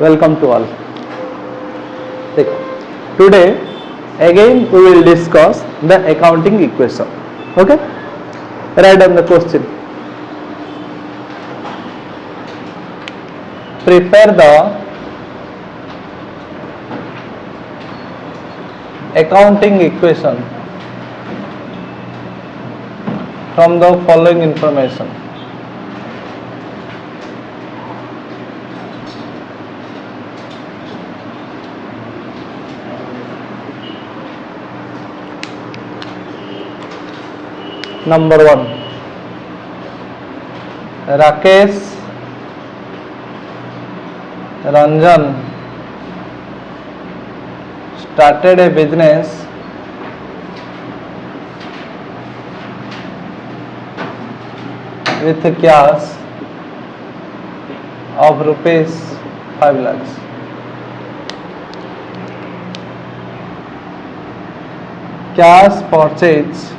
Welcome to all. Today again we will discuss the accounting equation. Okay? Write down the question. Prepare the accounting equation from the following information. Number 1, Rakesh Ranjan started a business with cash of rupees 5 lakhs. Cash purchase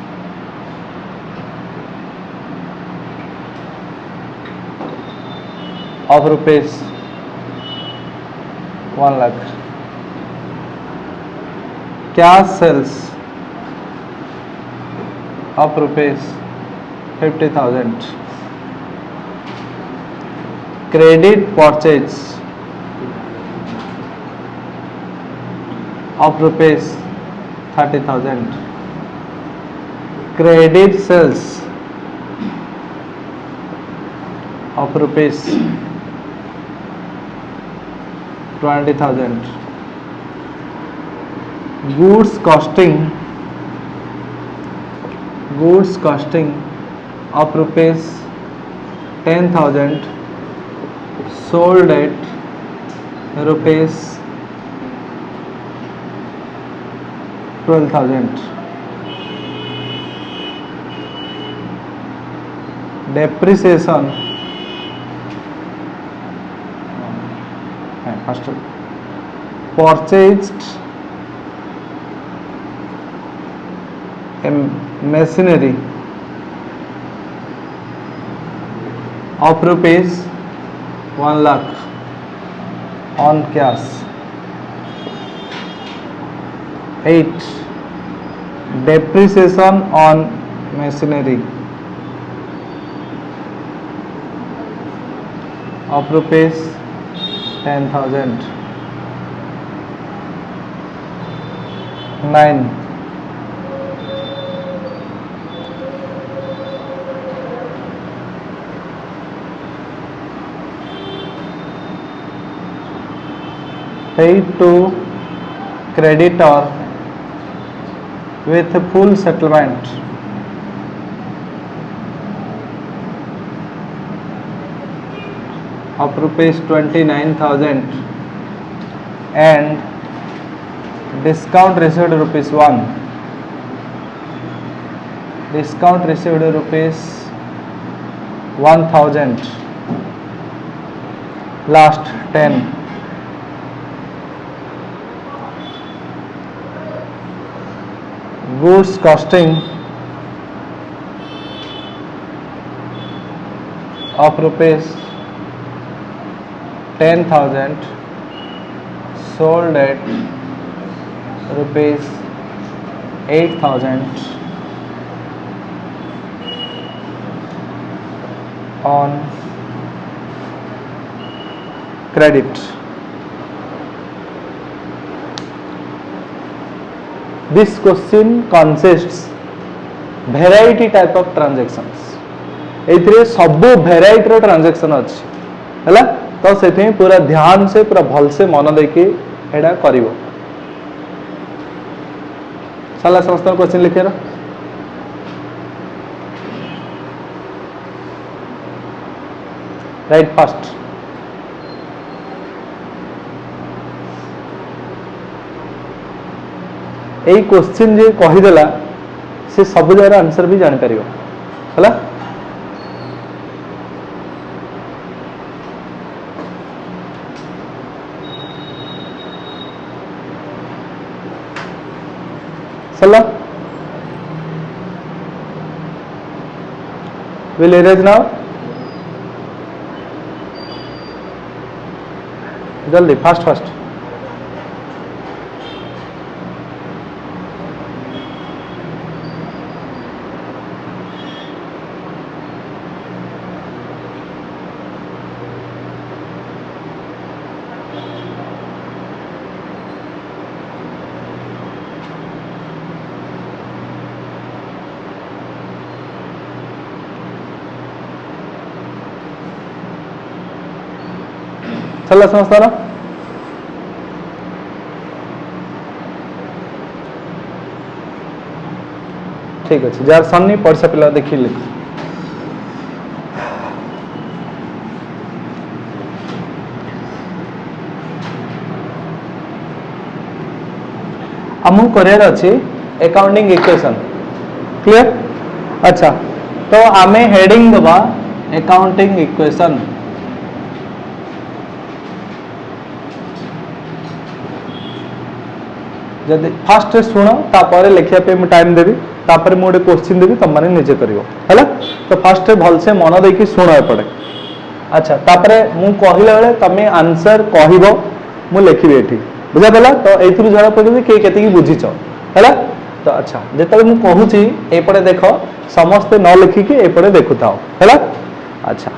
of rupees 1 lakh. Cash sales of rupees 50,000. Credit purchase of rupees 30,000. Credit sales of rupees 20,000. Goods costing of rupees 10,000 sold at rupees 12,000. Depreciation purchased a machinery of rupees 1 lakh on cash. 8. Depreciation on machinery of rupees 10,000. 9. Paid to creditor with full settlement of rupees 29,000 and discount received rupees 1. Discount received rupees 1,000. Last 10. Goods costing of rupees 10,000 sold at rupees 8,000 on credit. This question consists variety type of transactions. एथिरे सब variety रो transaction अछि हैला तो सेथि पूरा ध्यान से पूरा भल से मन देके एडा करिवो. चला समस्त क्वेश्चन लिखेरा. Right first. एई क्वेश्चन जे कहि देला से सब जरा आंसर भी जान परियो हैला. चला will erase now. जल्दी फास्ट फास्ट। चल समझता ना ठीक अच्छे जार सन्नी पढ़सा पिला देखी लिख आमको करार अच्छी अकाउंटिंग इक्वेशन क्लियर। अच्छा तो आमे हेडिंग दबा अकाउंटिंग इक्वेशन। जदि फास्ट शुण तापर लिखा पे टाइम देवी तापर मुझे क्वेश्चन देवी तुम मैंने निजे कर तो फास्ट भलसे मन देकी शुण एपटे। अच्छा तापर मु कहला बेले तुम आंसर कहब मु लिखी ये बुझा पड़ा तो ये जरा पड़े किए के बुझीच है तो। अच्छा जिते मुझे कहूँ एपटे देख समस्ते न लिखिकी एपटे देखु था है। अच्छा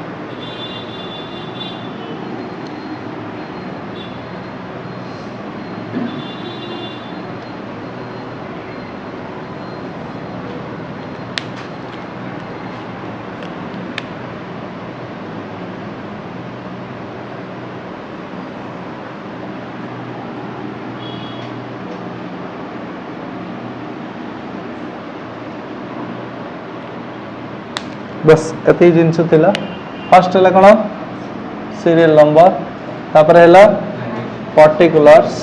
बस एति जिनस थिला। फर्स्ट है कौन सीरियल नंबर तापर है पर्टिकुलर्स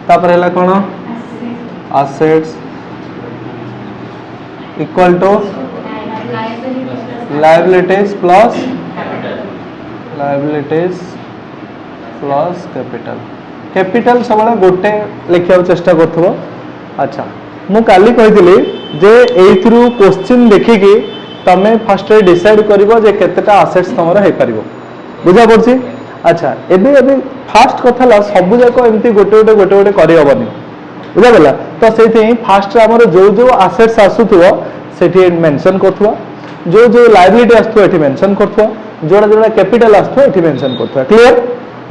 तापर है कौन assets equal to liabilities plus capital. Capital सब गोटे लिखा चेष्टा कर। अच्छा मु काली कही जे एथरू क्वेश्चन देखिकी तमें फर्स्ट डिसाइड करिवो जे केतेटा असेट्स तमरो हे परिवो बुझा पड़छि। अच्छा एबे एबे फास्ट कथा ला सब जाक एमती गोटे गोटे करि हबनी बुझा गला तो सेथि फास्ट हमर जो जो असेट्स आसुथुवा सेठी मेंशन करथुवा जो लायबिलिटी आसथुवा एठी मेंशन करथुवा जोड़ा जोड़ा कैपिटल आसथुवा एठी मेंशन करथुवा क्लियर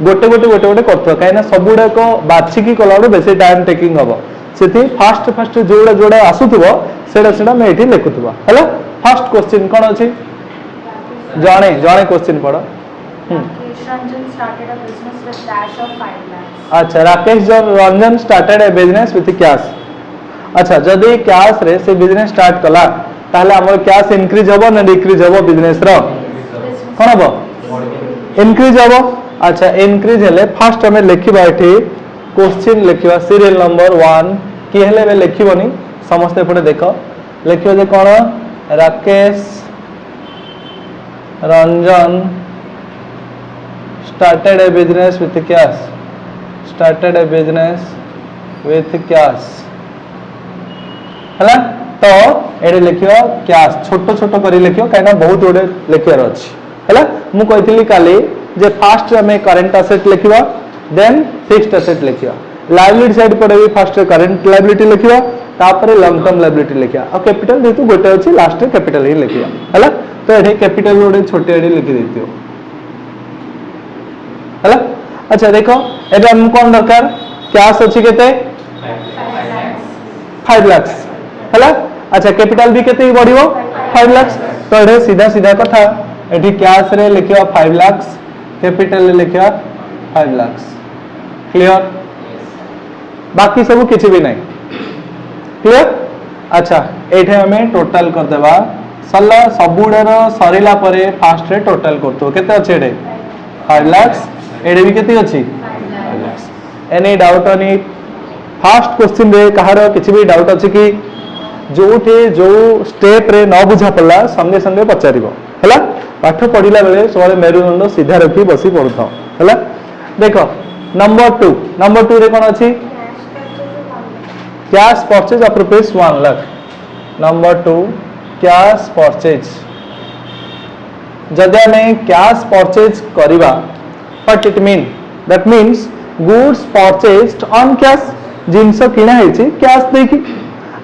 गोटे गोटे करथुवा काइना सब गुडा को बाछिकी कलाडो बेसी टाइम टेकिंग हबो सेथि फास्ट फास्ट जोड़ा जोड़ा आसुथुवा सेडा सेडा मैं एठी लिखुथुवा हैला। फर्स्ट क्वेश्चन कोन अछि जाने जाने क्वेश्चन पढ़ो। Ranjan started a business with cash of 5 lakhs. अच्छा Rakesh Ranjan started A business with cash. अच्छा जदि कैश रे से बिजनेस स्टार्ट कला ताहले हमर कैश इंक्रीज होबो ना डिक्रीज होबो बिजनेस रो कोन होबो इंक्रीज होबो। अच्छा इंक्रीज हेले फर्स्ट हमें लिखिबा एठी क्वेश्चन लिखिबा सीरियल नंबर 1 की हेले बे लिखिबोनी समस्त पड़े देखो लिखियो जे कोन Rakesh Ranjan started a business with cash started a business with cash हैला तो एडे लिखियो कैश छोटो छोटो करी लिखियो काइना बहुत गोडे लिखियार अछि हैला मु कहितली काली जे फर्स्ट हमें करंट एसेट लिखिबा देन फिक्स्ड एसेट लिखियो लायबिलिटी साइड पड़े भी फर्स्ट करंट लायबिलिटी लिखियो तापर लॉन्ग टर्म लायबिलिटी लिखिया और कैपिटल जेतु गोटे अछि लास्ट कैपिटल ही लिखिया हैला तो एडे कैपिटल गोडे छोटे एडे लिखि देतियो हैला। अच्छा देखो एबे हम कोन दरकार कैश अछि केते 5 लाख हैला। अच्छा कैपिटल भी केते बढ़िबो 5 लाख तो एडे सीधा सीधा कथा एठी कैश रे लिखियो 5 लाख कैपिटल रे लिखियो 5 लाख क्लियर बाकी सब किछि भी नहीं क्लियर। अच्छा एठे हमें टोटल कर देबा सल्ला सबुडर सरिला परे फास्ट रे टोटल करतो केते अछि एडे 5 लाख एडे भी केते अछि 5 lakh. Any doubt on it first question रे कहार किछि भी डाउट अछि कि जोठे जो स्टेप रे न बुझा पड़ला संगे संगे पचारिबो हैला। पाठ पढिला बेले सबले मेरुदंड सीधा रखी बसी पढुथाओ हैला। देखो नंबर 2 रे कोन अछि cash purchase of rupees 1 lakh. Number 2 cash purchase जदि आम कैश परचेज करवा what it mean that means goods purchased on cash जिनस किणा है कैश देकी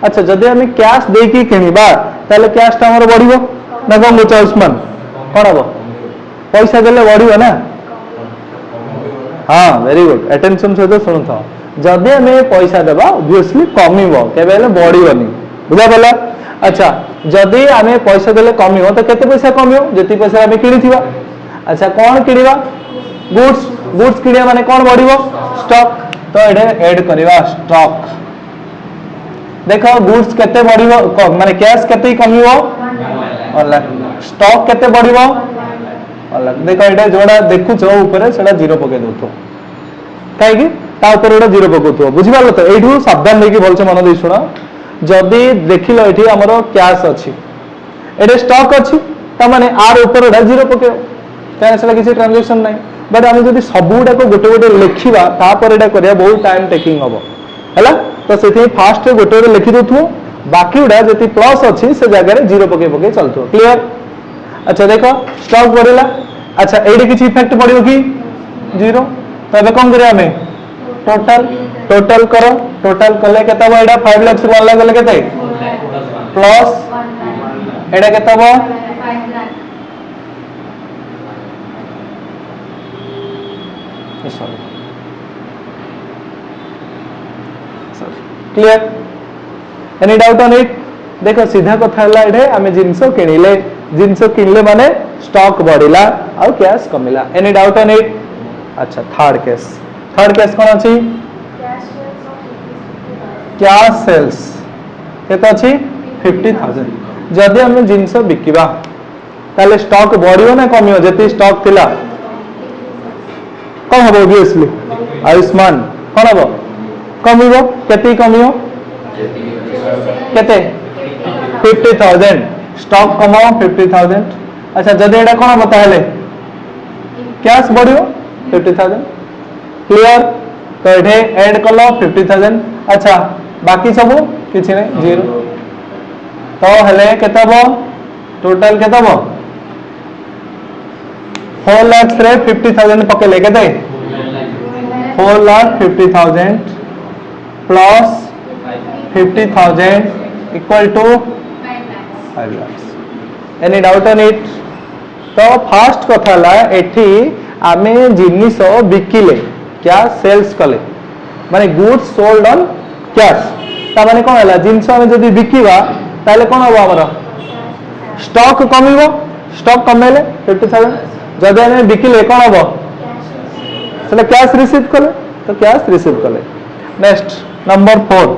अच्छा जदि आम कैश देकी किणवा ताले कैश टा हमर बढ़िबो ना कम बुझा उस्मान कौन हम पैसा देले बढ़िबो ना हाँ वेरी गुड अटेंशन सहित शुणु था जदि आम पैसा देवा ऑब्वियसली कमिबो केबे हेले बढ़िबोनी बुझा पला अच्छा जदि आम पैसा देले कमिबो तो केते पैसा कमिबो जति पैसा आम किनिथिबा अच्छा कौन किनिबा गुड्स गुड्स किनिया माने कौन बढ़िबो स्टॉक तो एडे ऐड करवा स्टॉक देखो गुड्स केते बढ़िबो माने कैश केते कमिबो 1 लाख स्टॉक केते बढ़िबो 1 लाख देखो एडे जोड़ा देखुछ ऊपर सेडा जीरो पके दउथो काहे कि ता ऊपर एडा जीरो पकोथो बुझि पारलो तो एठू सावधान लेके बोलछे मन दे सुनो जदि देखिलो एठी हमरो कैश अछि एडे स्टॉक अछि ता माने आर ऊपर एडा जीरो पके काहे सेला किसी ट्रांजैक्शन नाही बट आम जब सबूटा को गोटे गोटे लिखा तापर एटा करिया बहुत टाइम टेकिंग हम है तो से फास्ट गोटे गोटे लिखि दो बाकी गुड़ा जी प्लस अच्छी से जगह जीरो पके पके चलते क्लियर अच्छा देखो स्टॉक बढ़ला अच्छा ये किसी इफेक्ट पड़ो कि जीरो तो ये कौन करें टोटल टोटल करो टोटल कले के 5 लाख 1 लाख गले के प्लस एटा के 5 lakh clear any doubt on it देखो सीधा कथा हला एठे आमे जिंसो किनिले जिंसो किनले माने स्टॉक बढ़िला और कैश कमिला एनी डाउट ऑन इट अच्छा थर्ड केस कोन अछि कैश सेल्स केता अछि 50000 जदि आमे जिंसो बिकिबा ताले स्टॉक बढ़ियो ना कमियो जति स्टॉक थिला कौन हम ऑब्वियसली आयुष्मान कौन हम कमिबो केते कमियो केते 50000 स्टॉक कमाओ 50000 अच्छा जदि एटा कौन हम ताहले कैश बढ़ियो 50000 क्लियर तो एठे ऐड कलो 50000 अच्छा बाकी सब किछि नै जीरो तो हेले केते बो टोटल केते बो 4 लाख रे 50000 पकेले केते 4,50,000 plus 50,000 equal to 5 lakh any doubt on it तो फास्ट कथा ला एठी आमे जिनिस बिकिले क्या सेल्स कले माने गुड्स सोल्ड ऑन कैश ता माने कोन हला जिनिस आमे जदी बिकिबा ताले कोन होबो हमर स्टॉक कमिबो स्टॉक कमेले 50,000 जदि आमे बिकिले कोन होबो सेले कैश रिसीव कले तो कैश रिसीव कले next number 4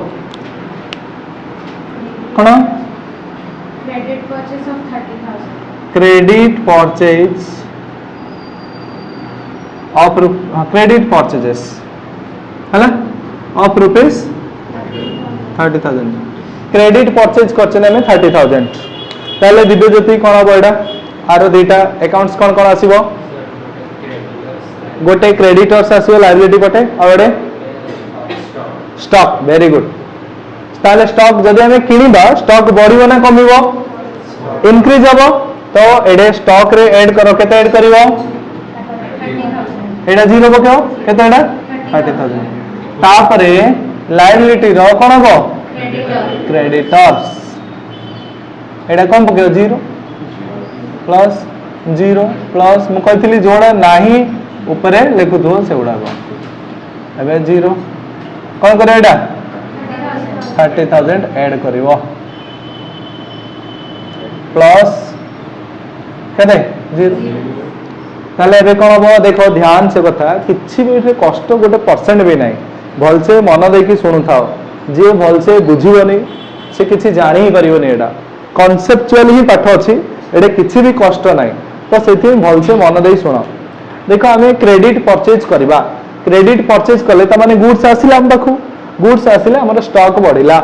cone credit purchase of 30,000 credit purchase of credit purchases है ऑफ रुपीज 30,000 क्रेडिट परचेज करछने में 30,000 ताले दिव्यज्योति कोन हबो एडा आरो दुईटा अकाउंट्स कोन कोन आसीबो गोटे क्रेडिटर्स आसीबो लायबिलिटी पटे और स्टॉक वेरी गुड ताले स्टॉक जदि हमें किनिबा स्टॉक बढ़िबो ना कमिबो इंक्रीज हबो तो एडे स्टॉक रे ऐड करो केते ऐड करिवो 30,000 एडा जीरो पकेओ केते एडा 30,000 तापरे लायबिलिटी रो कोन हबो क्रेडिटर्स एडा कोन पकेओ जीरो प्लस मु कहथिली जोड़ा नाही ऊपर लिखु दो से उड़ा एबे जीरो कोन करे एडा 30,000 ऐड करिवो प्लस केते जीरो ताले एबे कोन हबो देखो ध्यान से कथा किछि भी एठे कष्ट गोटे परसेंट भी नाही भलसे मन देकी सुनु थाओ जे भलसे बुझिबोनी से किछि जानि ही परिबोनी एडा कॉन्सेप्चुअल ही पाठ अछि एडे किछि भी कष्ट नाही तो सेथि भलसे मन देई सुनो देखो आमे क्रेडिट परचेज करबा क्रेडिट परचेज कले त माने गुड्स आसिला हम पाखु गुड्स आसिले हमर स्टॉक बढ़िला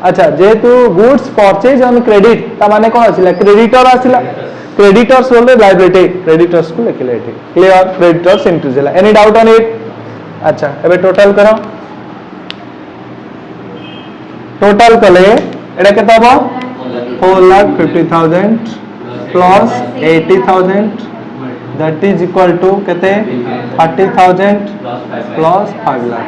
अच्छा जेतु गुड्स परचेज ऑन क्रेडिट त माने कोन आसिला क्रेडिटर आसिला क्रेडिटर्स बोले लायबिलिटी क्रेडिटर्स को लिखले एठी क्लियर क्रेडिटर्स इंक्रीज होला एनी डाउट ऑन इट अच्छा एबे टोटल करो टोटल कले एडा केता बा 4,50,000 plus 80,000 that is equal to केते 30,000 प्लस 5 लाख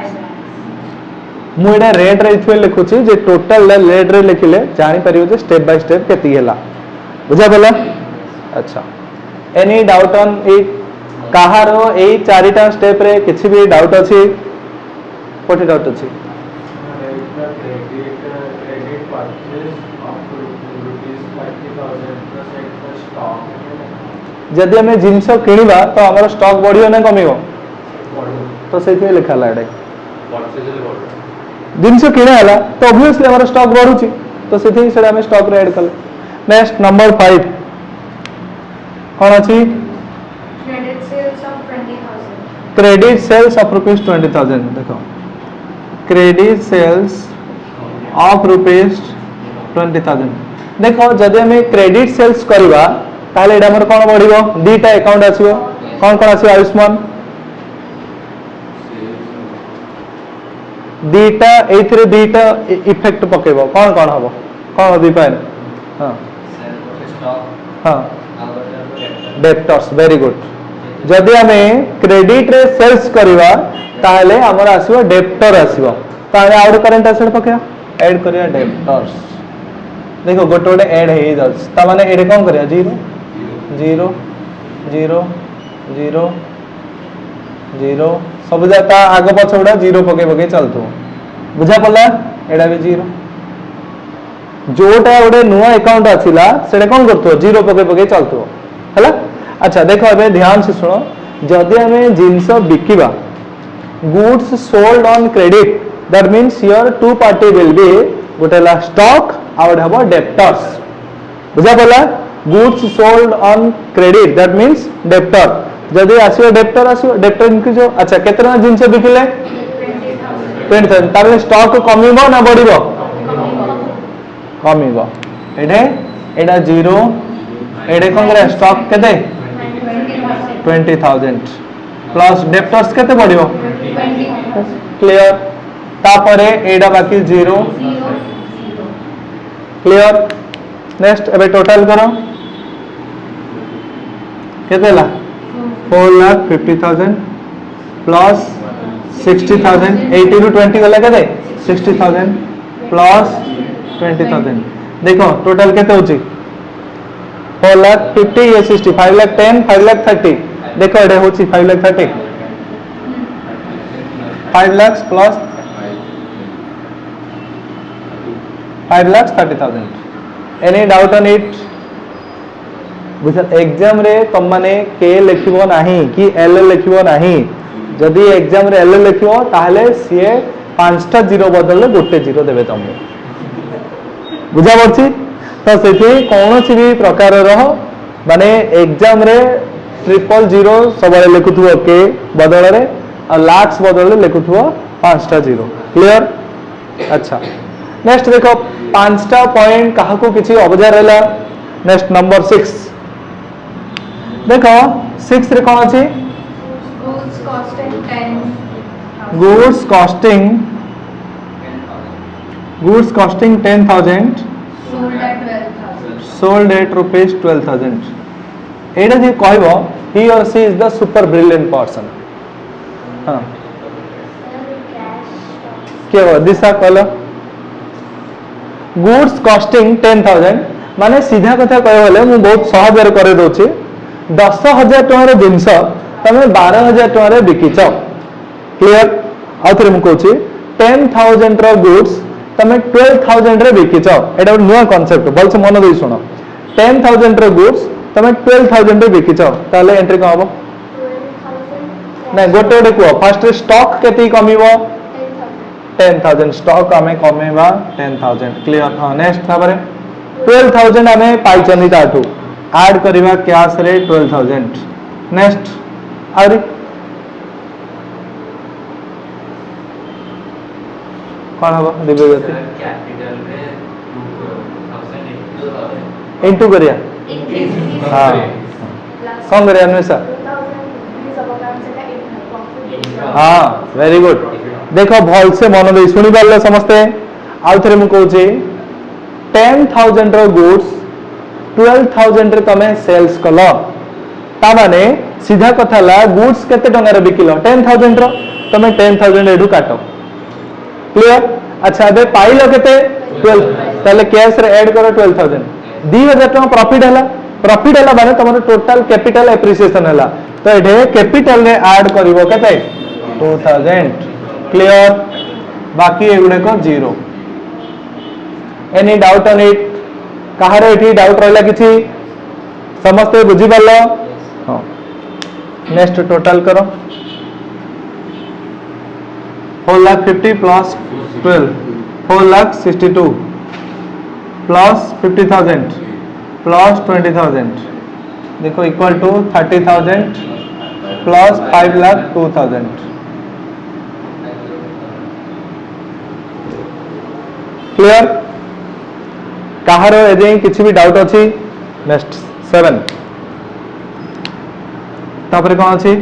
मु एटा रेट रे इथवे लिखुची जे टोटल रेट रे लिखिले जानि परियो जे स्टेप बाय स्टेप केती हैला बुझा बोला अच्छा एनी डाउट ऑन इट कहारो ए चारिटा स्टेप रे किछि भी डाउट अछि कोठी डाउट अछि जदि हमें जिनस किनिबा तो हमर स्टॉक बढ़ियो ना कमियो तो सेति लिखा ला एडे जिनस किना हला तो ऑब्वियसली हमर स्टॉक बढ़ुची तो सेति सेडा हमें स्टॉक रे ऐड कले नेक्स्ट नंबर 5 कौन अछि Credit sales of 20,000. Credit sales of rupees 20,000 देखो क्रेडिट सेल्स ऑफ रुपीस 20,000 देखो जदि हमें क्रेडिट सेल्स करबा ताले एडा हमर कोन बढ़िबो दीटा अकाउंट आसीबो कोन कोन आसीबो आयुष्मान दीटा एथरे दीटा इफेक्ट पकेबो कोन कोन हबो कोन दीपान हां हां डेप्टर्स वेरी गुड जदि हमें क्रेडिट रे सेल्स करबा ताले हमर आसीबो डेप्टर आसीबो ताले आउट करंट एसेट पकेया ऐड करिया डेप्टर्स देखो गोटे गोटे ऐड हे जाछ ता माने एडे कोन करिया 0 0 0 0 0 सब जाता आग पछोडा 0 पके पके चलतो बुझा पड़ला एडा भी 0 जोटा गोटे नुआ अकाउंट आछिला सेडे कोन करतो 0 पके पके चलतो हला अच्छा देखो अबे ध्यान से सुनो जदि हमें जिंस बिकिबा goods sold on credit that means here to party will be गोटेला स्टॉक आउट हबो डेप्टर्स बुझा पड़ला goods sold on credit that means debtor जदि आसीबो डेप्टर इनक्रीज हो अच्छा केतना जिंस बिकिले 20,000 ताबे स्टॉक कमिबो ना बढ़िबो कमिबो एडे एडा 0 एडे कोन करे स्टॉक केते 20,000 प्लस डेप्टर्स केते बढ़िबो क्लियर तापरे एडा बाकी 0 क्लियर नेक्स्ट एबे टोटल करो केते ला 4,50,000 प्लस 60,000 80 टू 20 गला केते 60,000 प्लस 20,000 देखो टोटल केते होची 4,50,000 ये 60 5,10,000 5,30,000 देखो एडे होची 5,30,000 5 lakh plus 5,30,000 any doubt on it बुझल एग्जाम रे तुम माने के लिखिबो नाही कि एल लिखिबो नाही जदि एग्जाम रे एल लिखिबो ताहले सीए 5टा जीरो बदले गोटे जीरो देबे तुमने बुझा पड़छि तो सेठी कोनोसी भी प्रकार रहो माने एग्जाम रे 000 सबले लिखुथुओ के बदल रे और लाख्स बदल लिखुथुओ 5टा जीरो क्लियर अच्छा नेक्स्ट देखो 5टा पॉइंट काहा को किछि ऑब्जर्व हैला नेक्स्ट नंबर 6 देखो 6 रे कोन अछि Goods costing 10,000. goods costing 10,000 Sold at 12,000. sold at rupees 12,000 एडा जे कहबो he or she is the super brilliant person हां के हो दिशा कहलो goods costing 10,000 माने सीधा कथा कहबले मु बहुत सहज रे करे दोछि 10,000 टका रे जिंस तमे 12,000 टका रे बिकिछ क्लियर आउथरे मु कहूछि 10,000 रो गुड्स तमे 12,000 रे बिकिछ एटा नुवा कांसेप्ट बोल से मन देई सुनो 10,000 रो गुड्स तमे 12,000 रे बिकिछ ताले एंट्री का हबो 12,000. नै गोटे गोटे को फर्स्ट स्टॉक केते कमिवो 10,000 स्टॉक हमें कमेबा 10,000 क्लियर हां नेक्स्ट ताबरे 12,000 हमें पाइचनी ताठू ऐड करिवा कैश रे 12,000 नेक्स्ट आरी कोन हबो दिबे गति कैपिटल रे 2,000 इनटू करिया हां कौन करिया अन्वेषा हां वेरी गुड देखो भल से मन दे सुनी पाले समस्ते आउ थरे मु कहूची 10,000 रो गुड्स 12,000 रे तमे सेल्स कलो ता माने सीधा कथा ला गुड्स केते टंगा रे बिकिलो 10,000 रो तमे 10,000 एडू काटो क्लियर। अच्छा अबे पाइलो केते 12 ताले कैश रे ऐड करो 12,000 2000 टका प्रॉफिट हला माने तमरो टोटल कैपिटल एप्रिसिएशन हला तो एठे कैपिटल रे ऐड करिवो केते 2000 क्लियर बाकी एगुडे को zero. Any doubt on it कहारो एठी डाउट रहला किछि समस्त बुझी पालो हां नेक्स्ट टोटल करो 4,50,000 प्लस 12 4,62,000 प्लस 50,000 प्लस 20,000 देखो इक्वल टू 30,000 प्लस 5,02,000 क्लियर कहारो एजे किछि भी डाउट अछि नेक्स्ट 7 तापर कोन अछि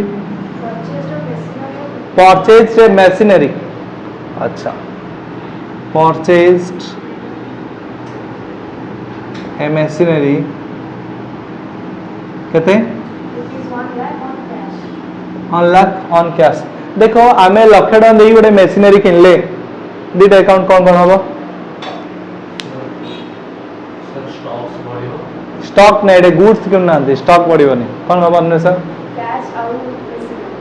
परचेज मशीनरी अच्छा परचेज्ड ए मशीनरी केते 1 लाख ऑन कैश देखो आमे लक्ष टका देई गोटे मशीनरी किनले दीटा अकाउंट कोन कोन होबो स्टॉक ने गुड्स किन ना स्टॉक पड़िबनी कोन होबो ने sir cash out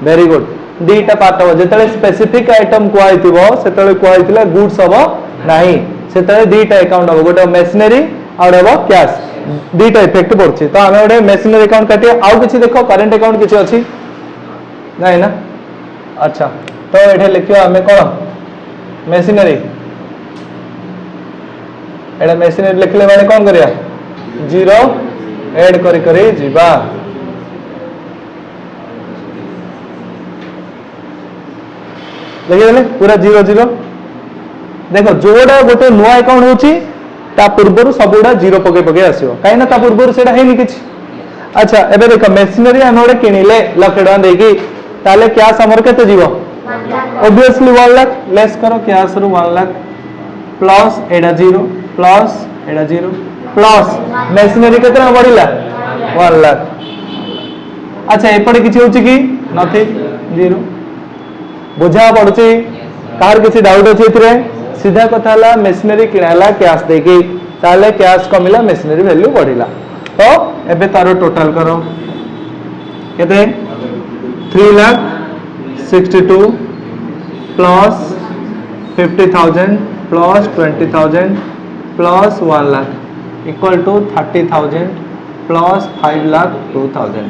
very good दीटा पार्ट हो जेतले स्पेसिफिक आइटम को आइतिबो सेतले को आइतिला गुड्स होबो नाही सेतले दीटा अकाउंट होबो गोटे मशीनरी और होबो कैश दीटा इफेक्ट पड़छि तो हमें गोटे मशीनरी अकाउंट काटी आउ किछि देखो करंट अकाउंट किछि अछि नाही ना अच्छा तो एठे लिखियो हमें कोन मशीनरी एडा मशीनरी लिखले माने कोन करिया जीरो ऐड करी करी जीवा देखिए पूरा जीरो जीरो देखो जोड़ा गोटे नुआ अकाउंट होची ता पूर्वरु सबुडा जीरो पके पके आसीओ काई ना ता पूर्वरु सेडा हेनी किछि अच्छा एबे देखो मशीनरी हम ओडे किनिले लाख टका देकी ताले कैश हमर केते जीवो ऑब्वियसली 1 लाख लेस करो कैश रु 1 लाख प्लस एडा जीरो प्लस एडा जीरो प्लस मशीनरी केते बढ़िला 1 लाख अच्छा एपडे किछि होची कि नथिंग जीरो बुझा पड़ुची कार किसी डाउट अछि एथिरे सीधा कथा ला मशीनरी किनाला कैश देकी ताले कैश कमिला मशीनरी वैल्यू बढ़िला तो एबे तारो टोटल करो केते 3,62,000 plus 50,000 plus 20,000 plus 1 lakh equal to 30,000 plus 5,02,000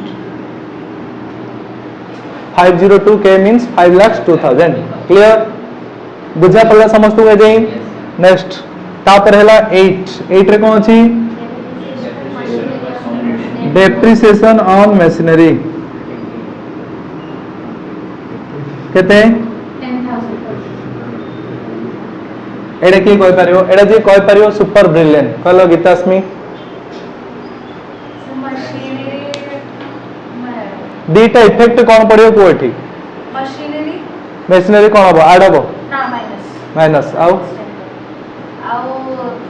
502k means 5,02,000 clear बुझा पड़ला समस्त को जाई नेक्स्ट तापर हैला 8 रे कोन अछि डेप्रिसिएशन ऑन मशीनरी केते 10,000 एडे की कोइ परियो एडे जे कोइ परियो सुपर ब्रिलियंट कहलो गीतास्मी दीटा इफेक्ट कोन पड़ियो को एठी मशीनरी मशीनरी कोन हबो ऐड हबो ना माइनस माइनस आउ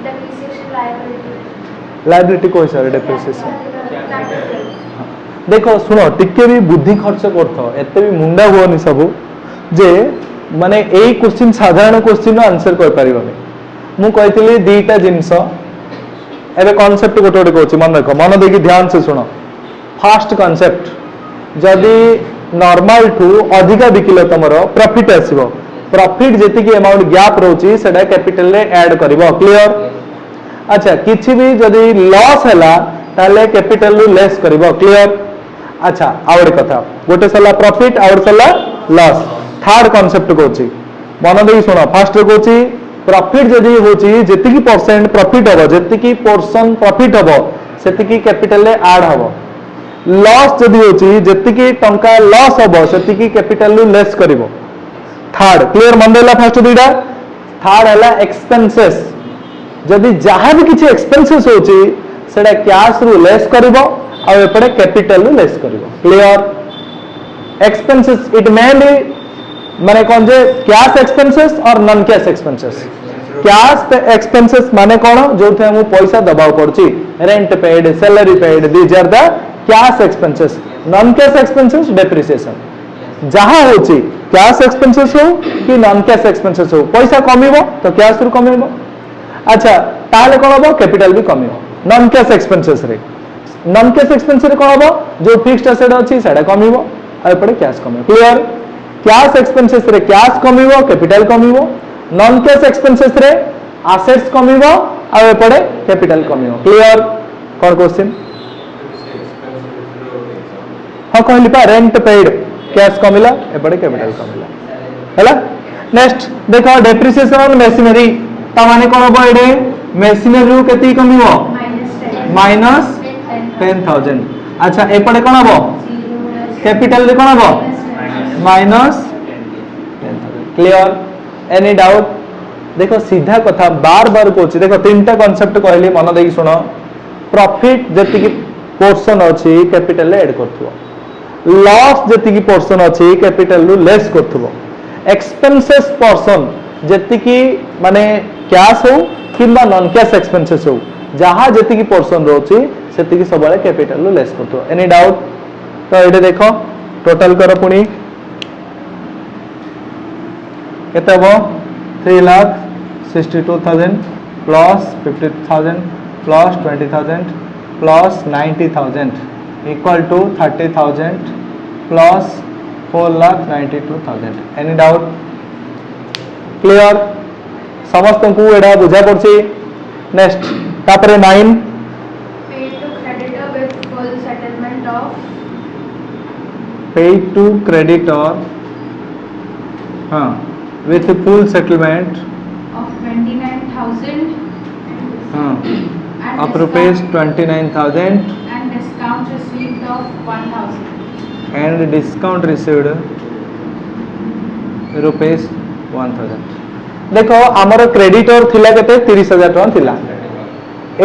डेप्रिसिएशन लायबिलिटी को हिसाब रे डेप्रिसिएशन देखो सुनो टिके भी बुद्धि खर्च करथो एते भी मुंडा होनी सब जे माने एई क्वेश्चन साधारण क्वेश्चन नो आंसर कर परिबनी मु कहितली दीटा जिंस एबे कांसेप्ट गोटे गोटे कहूची मन रखो मन देखि ध्यान से सुनो फर्स्ट कांसेप्ट जदि नॉर्मल टू अधिका बिकिलो तमरो प्रॉफिट आसीबो प्रॉफिट जेति की अमाउंट गैप रहउची सेडा कैपिटल रे ऐड करबो क्लियर अच्छा किछि भी जदि लॉस हैला ताले कैपिटल रु लेस करबो क्लियर अच्छा आउर कथा गोटे सला प्रॉफिट आउर सला लॉस थर्ड कांसेप्ट कहूची मन देई सुनो फर्स्ट रे कहूची प्रॉफिट जदि होची जेति की परसेंट प्रॉफिट हबो जेति की पोर्शन प्रॉफिट हबो सेति की कैपिटल रे ऐड हबो लॉस जदि होची जेति की टंका लॉस हबो सेति की कैपिटल रु लेस करबो थर्ड क्लियर मन देला फर्स्ट दुइडा थर्ड हला एक्सपेंसेस जदि जहां भी किछि एक्सपेंसेस होची सेडा कैश रु लेस करबो आ एपडे कैपिटल रु लेस करबो क्लियर एक्सपेंसेस इट मेनली माने कोन जे कैश एक्सपेंसेस और non cash expenses cash expenses माने कोन जोथे हम पैसा दबाव पड़ची rent paid, salary paid, these are the cash expenses. Non cash expenses depreciation. जहाँ होची कैश एक्सपेंसेस हो कि नॉन कैश एक्सपेंसेस हो पैसा कमिबो तो कैश रु कमिबो अच्छा ताले कोन हबो कैपिटल भी कमिबो नॉन कैश एक्सपेंसेस रे नॉन कैश एक्सपेंस रे कोन हबो जो फिक्स्ड एसेट अछि सेडा कमिबो आ पड़े कैश कमिबो क्लियर कैश एक्सपेंसेस रे कैश कमिबो कैपिटल कमिबो नॉन कैश एक्सपेंसेस रे एसेट्स कमिबो आ पड़े कैपिटल कमिबो क्लियर कोन क्वेश्चन हां कहली पा रेंट पेड कैश कमिला एपड़े कैपिटल कमिला हैला नेक्स्ट देखो डेप्रिसिएशन ऑन मशीनरी ता माने कोन हबो एडे मशीनरी रु केती कमिबो माइनस 10,000 अच्छा एपड़े कोन हबो कैपिटल रे कोन हबो माइनस 10,000 क्लियर एनी डाउट देखो सीधा कथा बार बार कहूची देखो तीनटा कांसेप्ट कहली मन देकी सुनो प्रॉफिट जति की पोर्शन अछि कैपिटल रे ऐड करथुवा लॉस जति की पोर्शन अछि कैपिटल रु लेस करथुबो एक्सपेंसेस पोर्शन जति की माने कैश हो किबा नॉन कैश एक्सपेंसेस हो जहां जति की पोर्शन रोची सेति की सबले कैपिटल रु लेस करथुबो एनी डाउट तो एडे देखो टोटल करो पुनी केते हो 3,62,000 plus 50,000 plus 20,000 plus 90,000 equal to 30,000 plus 4,92,000 any doubt clear समस्त को एडा बुझा पड़छि नेक्स्ट तापरे 9 paid to creditor with full settlement of paid to creditor with full settlement of 29,000 of rupees 29,000 and discount received of 1,000 and discount received rupees 1,000 देखो आमर creditor थिला केते 30,000 टका थिला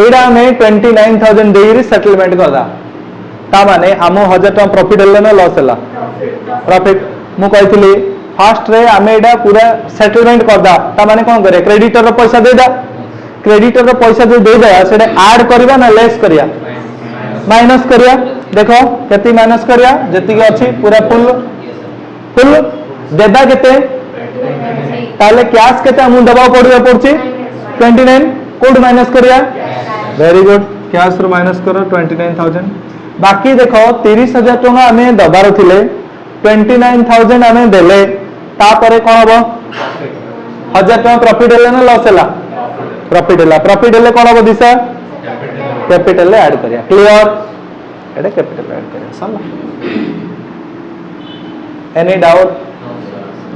एडा हमें 29,000 देरी सेटलमेंट करदा ता माने आमो 1,000 टका प्रॉफिट हला ना लॉस हला प्रॉफिट मु कहितली फास्ट रे हमें एडा पूरा सेटलमेंट करदा ता माने कोन करे क्रेडिटर रो पैसा देदा क्रेडिटर रो पैसा जो देदा सेडा ऐड करबा ना लेस करिया माइनस करिया देखो केती माइनस करिया जति के अछि पूरा फुल देदा केते ताले कैश केते हम दबाव पड़िया पड़छि 29 कोड माइनस करिया very good cash rho minus करो 29,000 बाकी देखो 30,000 टका हमें दबार थिले 29,000 हमें देले ता परे कोन हबो 1,000 टका प्रॉफिट हला ना लॉस हला प्रॉफिट हले कोन हबो दिशा कैपिटल ले ऐड करिया क्लियर एडे कैपिटल ऐड करिया समझ एनी डाउट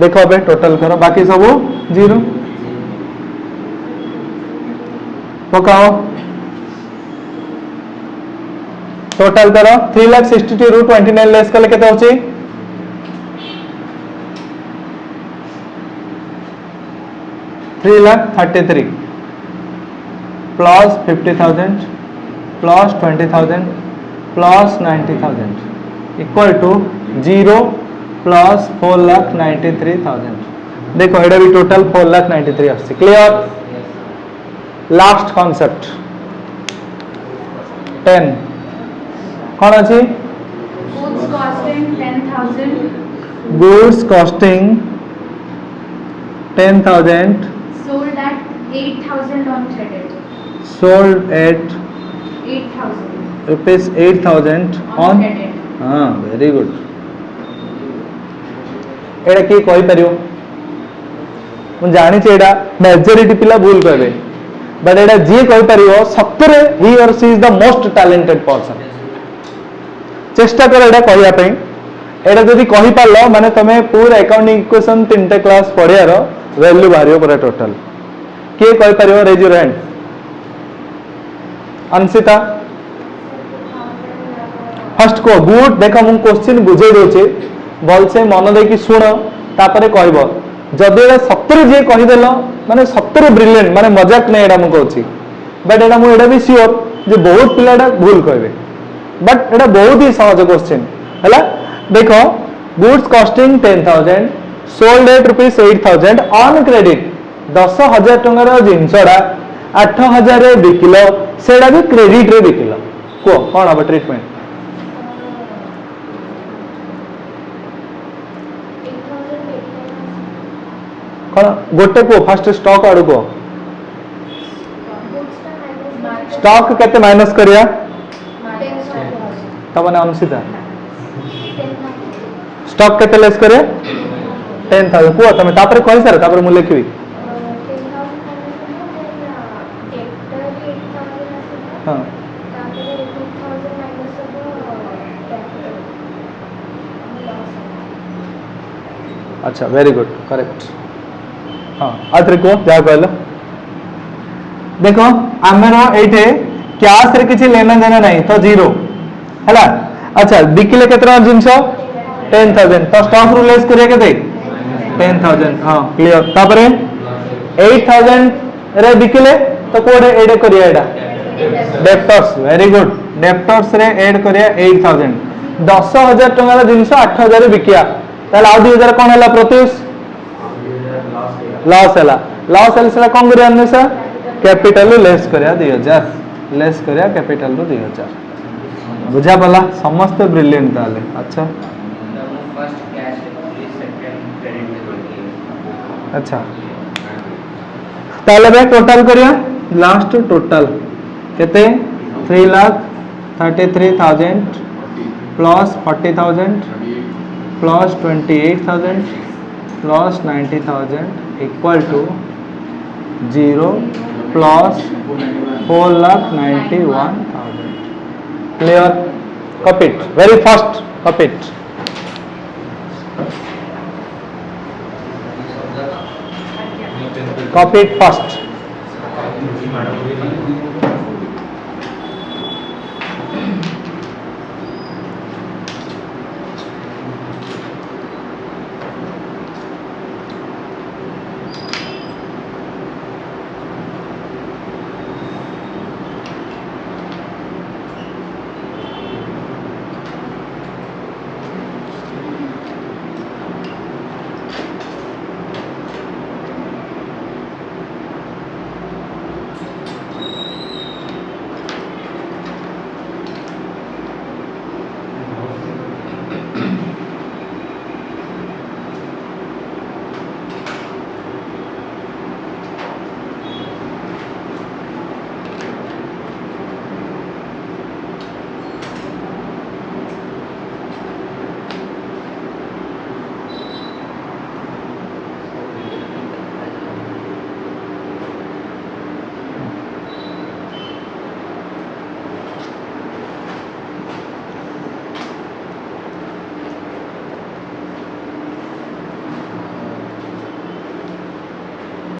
देखो बे टोटल करो बाकी सब जीरो पकाओ टोटल करो 3,62,000 रु 29 लेस कले केते होची 3,33,000 plus 50,000 plus 20,000 plus 90,000 equal to 0 plus 4,93,000 देखो एडा भी टोटल 4,93,000 आछि क्लियर लास्ट कांसेप्ट 10 कौन अछि goods costing 10,000 goods costing 10,000 sold at 8,000 on credit sold at 8,000 rupees 8,000 on credit हाँ very good एडा की कहि परियो मु जानि छै एडा मेजॉरिटी पिला भूल करबे बट एडा जे कहि परियो सत्तरे ही और she is the most talented person चेष्टा कर एडा कहिया पई एडा जदी कहि पालो माने तमे पूरा अकाउंटिंग इक्वेशन 3टा क्लास पढियारो वैल्यू बारियो पूरा टोटल के कहि परियो raise your hand Anshita first को गुड देखो मु क्वेश्चन बुझे दोचे बोल से मन दे कि सुनो तापरे कहबो जदि एडा सत्तर जे कहि देलो माने सत्तर ब्रिलियंट माने मजाक नै एडा मु कहूची बट एडा मु एडा भी श्योर जे बहुत पिलाडा भूल कहबे बट एडा बहुत ही सहज क्वेश्चन हला देखो goods costing 10,000 sold at rupees 8,000 on credit 10,000 टंका रो जिंसडा 8000 रे बिकिल सेटा भी क्रेडिट रे बिकिल को कौन अब ट्रीटमेंट 8,000 कौन गोटे को फास्ट स्टॉक आड़ को स्टॉक केते माइनस करिया तब ने अनुसिता स्टॉक केते लेस करे 10,000 को तमे तापर कहि सर तापर मु लिखबी हां अच्छा वेरी गुड करेक्ट हाँ आथरे को जा कहल देखो आमर एठे कैश रे किछि लेना देना नहीं तो जीरो हैला अच्छा बिकिले केतना जिंस 10,000 तो स्टॉक रु लेस करिया केते 10,000 हां क्लियर तापरे 8,000 रे बिकिले तो कोडे एड करिया एडा डेप्टर्स वेरी गुड डेप्टर्स रे ऐड करिया 8,000 10,000 टंका जिंस 8,000 रे बिकिया ताले आ 2,000 कोन हला प्रत्युष लॉस हला लॉस हला सेला कोन करिया अन्यसा कैपिटल लेस करिया 2,000 लेस करिया कैपिटल रो 2,000 बुझा पला समस्त ब्रिलियंट ताले अच्छा फर्स्ट कैश सेकंड क्रेडिट अच्छा ताले बे टोटल करिया लास्ट टोटल केते 3,33,000 plus 40,000 plus 28,000 plus 90,000 equal to 0 plus 4,91,000 clear copy it very fast copy it copy it first